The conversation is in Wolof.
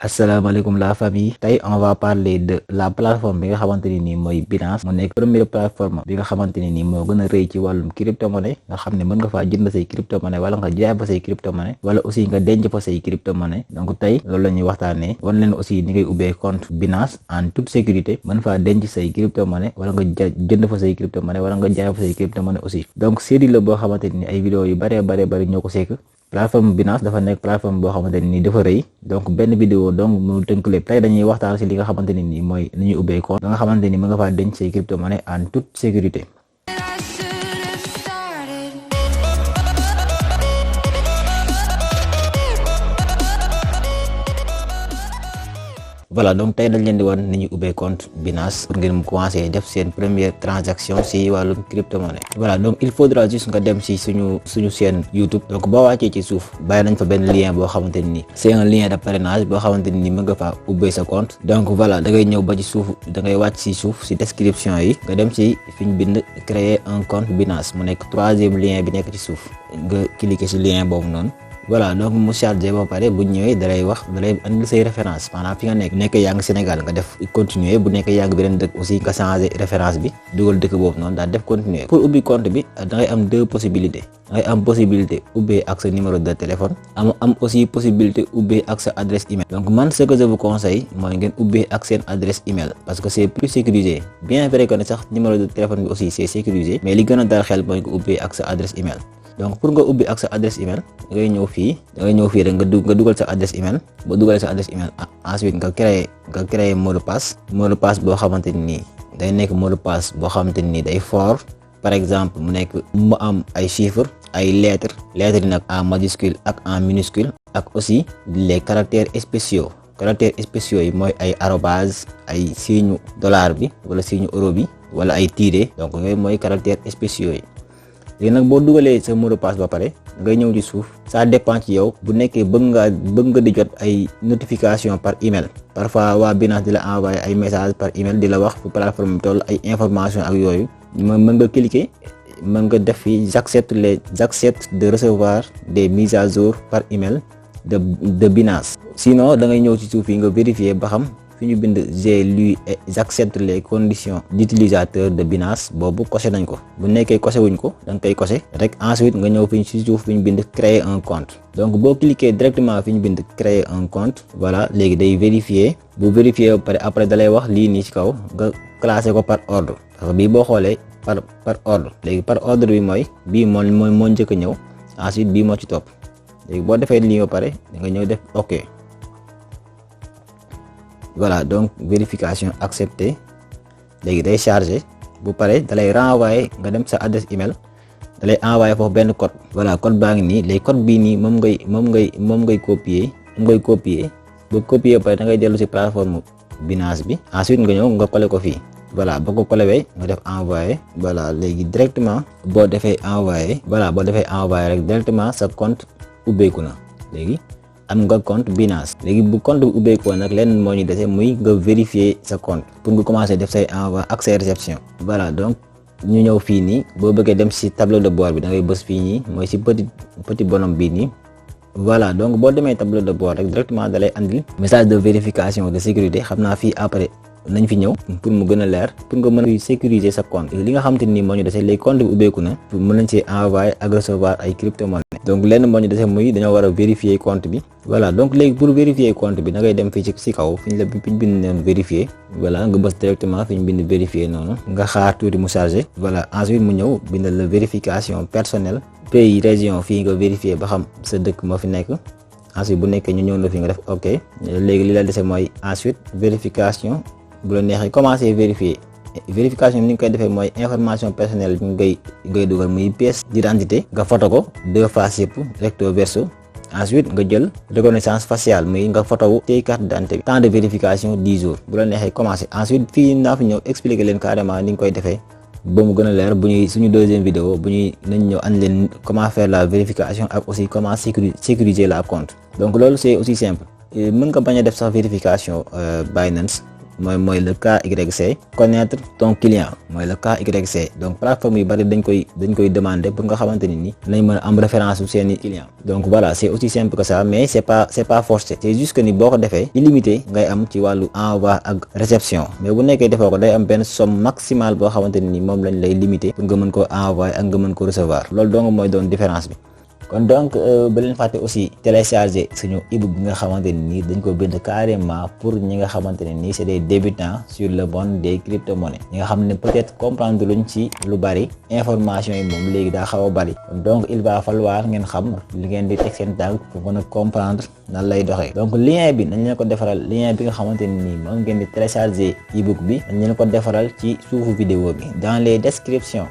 Asalaamaaleykum la famille, tey on va parler de la plateforme bi nga xamante ni nii mooy Binance. mu nekk première plateforme bi nga xamante ni nii moo gën a rëy ci wàllum crypto-monnaie nga xam ne mën nga faa jënd say crypto-monnaie wala nga jaay fa say crypto-monnaie wala aussi nga denc fa say crypto-monnaie. donc tey loolu la ñuy waxtaanee, wan leen aussi ni ngay ubbee compte Binance en toute sécurité, mën faa denc say crypto-monnaie wala nga jënd fa say crypto-monnaie wala nga jaay fa say crypto-monnaie aussi. donc série la boo xamante ni ay vidéo yu bari ñoo ko sekk. plateforme Binance dafa nekk plateforme boo xamante ne nii dafa rëy, donc benn vidéo donc mu tënk lépp. tey dañuy waxtaan si li nga xamante ne nii mooy li ñuy ubbee compte nga xamante ni mën nga faa denc say crypto-monnaie en toute sécurité. voilà, donc tey dañ leen di wan ni ñuy ubbee compte Binance pour ngeen mu commencer def seen première transaction si wàllum crypto-monnaie. voilà, donc il faudra juste nga dem si suñu chaîne YouTube. donc boo wàccee ci suuf bàyyi nañ fa benn lien boo xamante ni c'est un lien de parrainage boo xamante ni mën nga faa ubbee sa compte. donc voilà, da ngay ñëw ba ci suuf, da ngay wàcc si suuf si description yi nga dem si fi ñu bind créer un compte Binance mu nekk troisième lien bi nekk ci suuf, nga cliquer si lien boobu noonu. voilà, donc mu chargé ba pare bu ñëwee dalay wax, dalay andil say référence maanaam fi nga nekk. bu nekkee yaa ngi Sénégal nga def continuer, bu nekkee yaa ngi beneen dëkk aussi nga changé référence bi dugal dëkk boobu noonu daal def continuer. pour ubbi compte bi da ngay am deux possibilités, da ngay am possibilité ubbee ak sa numéro de téléphone, am aussi possibilité ubbee ak sa adresse email. donc man ce que je vous conseille mooy ngeen ubbee ak seen adresse email parce que c'est plus sécurisé. bien vrai que ne sax numéro de téléphone bi aussi c'est sécurisé, mais li gën a dal xel mooy nga ubbee ak sa adresse email. donc pour nga ubbi ak sa adresse email da ngay ñëw fii rek nga dugal sa adresse email. boo dugalee sa adresse email ensuite nga créer mot de passe boo xamante ni day nekk mot de passe boo xamante ni day fort. par exemple mu am ay chiffres, ay lettres yi nag en majuscule ak en minuscule, ak aussi les caractères spéciaux. caractères spéciaux yi mooy ay arobase, ay signe dollar bi wala signe euro bi wala ay tiret. donc yooyu mooy caractères spéciaux yi. léegi nag boo dugalee sa mot de passe ba pare ngay ñëw ci suuf, ça dépend ci yow. bu nekkee bëgg nga di jot ay notification par email, parfois waa Binance di la envoyer ay message par email di la wax fu plateforme bi toll, ay information ak yooyu, mën nga cliquer, mën nga def fi j'accepte de recevoir des mises à jour par email de Binance. sinon da ngay ñëw ci suuf yi nga vérifier ba xam fi ñu bind j'ai lu et j'accepte les conditions d'utilisateur de Binance boobu coché nañ ko. bu nekkee coché wuñ ko da nga koy coché rek. ensuite nga ñëw fi ñu ci suuf fi ñu bind créer un compte. donc boo cliquer directement fi ñu bind créer un compte, voilà, léegi day vérifier. bu vérifier ba pare après dalay wax lii nii ci kaw nga classé ko par ordre, parce que bii boo xoolee par ordre. léegi par ordre bi mooy bii moo njëkk a ñëw, ensuite bii moo ci topp. léegi boo defee lii ba pare da nga ñëw def OK. voilà, donc vérification acceptée. léegi day chargé bu pare dalay renvoyer nga dem sa adresse email, dalay envoyer foofu benn code. voilà, code baa ngi nii. léegi code bii nii moom ngay copier. boo copier ba pare da ngay dellu si plateforme Binance bi, ensuite nga ñëw nga coller ko fii. voilà, boo ko coller nga def envoyer. voilà, léegi directement boo defee envoyer rek directement sa compte ubbeeku na. léegi am nga compte Binance. léegi bu compte bi ubbeekoo nag lenn moo ñu dese muy nga vérifier sa compte pour nga commencer def say envoi ak say réception. voilà, donc ñu ñëw fii nii, boo bëggee dem si tableau de bord bi da ngay bës fii nii, mooy si petit bonhomme bii nii. voilà, donc boo demee tableau de bord rek directement dalay andil message de vérification de sécurité. xam naa fii après nañ fi ñëw pour mu gën a leer, pour nga mën a sécuriser sa compte. li nga xamante ni moo ñu dese léegi compte bi ubbeeku na, pour mën nañ see envoyer ak recevoir ay crypto-monnaie. donc lenn moo ñu dese muy dañoo war a vérifier compte bi. voilà, donc léegi pour vérifier compte bi da ngay dem fii ci kaw fi ñu bind noonu vérifier. voilà, nga bës directement fi ñu bind vérifier noonu, nga xaar tuuti mu chargé. voilà, ensuite mu ñëw bindal la vérification personnelle, pays, région, fii nga vérifier ba xam sa dëkk moo fi nekk. ensuite bu nekkee ñu ñëw na fi nga def OK. léegi li la dese mooy ensuite vérification. bu la neexee commencer vérifier. vérification bi ni nga koy defee mooy information personnelle bi ngay dugal muy pièce d'identité, nga photo ko 2 faces yëpp recto verso. ensuite nga jël reconnaissance faciale muy nga photo wu tey carte d'identité bi. temps de vérification 10 jours. bu la neexee commencer. ensuite fii naa fi ñëw expliquer leen carrément ni nga koy defee ba mu gën a leer. suñu deuxième vidéo nañ ñëw and leen comment faire la vérification ak aussi comment sécuriser la compte. donc loolu c'est aussi simple. mën nga bañ a def sax vérification Binance, mooy le KYC. Connaître ton client mooy le KYC. donc plateforme yu bari dañ koy demander pour nga xamante ni nañ mën a am référence su seeni client. donc voilà c'est aussi simple que ça, mais c'est pas forcé. c'est juste que ni boo ko defee illimité ngay am ci wàllu envoi ak réception, mais bu nekkee defoo ko day am benn somme maximale boo xamante ni moom lañ lay limité pour nga mën ko envoyer ak nga mën ko recevoir. loolu dong mooy doon différence bi. kon donc ba leen fàtte aussi télécharger suñu ebook bi nga xamante ne nii dañ ko bind carrément pour ñi nga xamante ne nii c'est des débutants sur le monde des crypto-monnaies, ñi nga xam ne peut-être comprendre luñ ci lu bari, information yi moom léegi daa xaw a bari. donc il va falloir ngeen xam li ngeen di teg seen tànk pour mën a comprendre nan lay doxee. donc lien bi nañ leen ko defaral, lien bi nga xamante ne nii moom ngeen di télécharger ebook bi nañ leen ko defaral ci suufu vidéo bi dans les descriptions.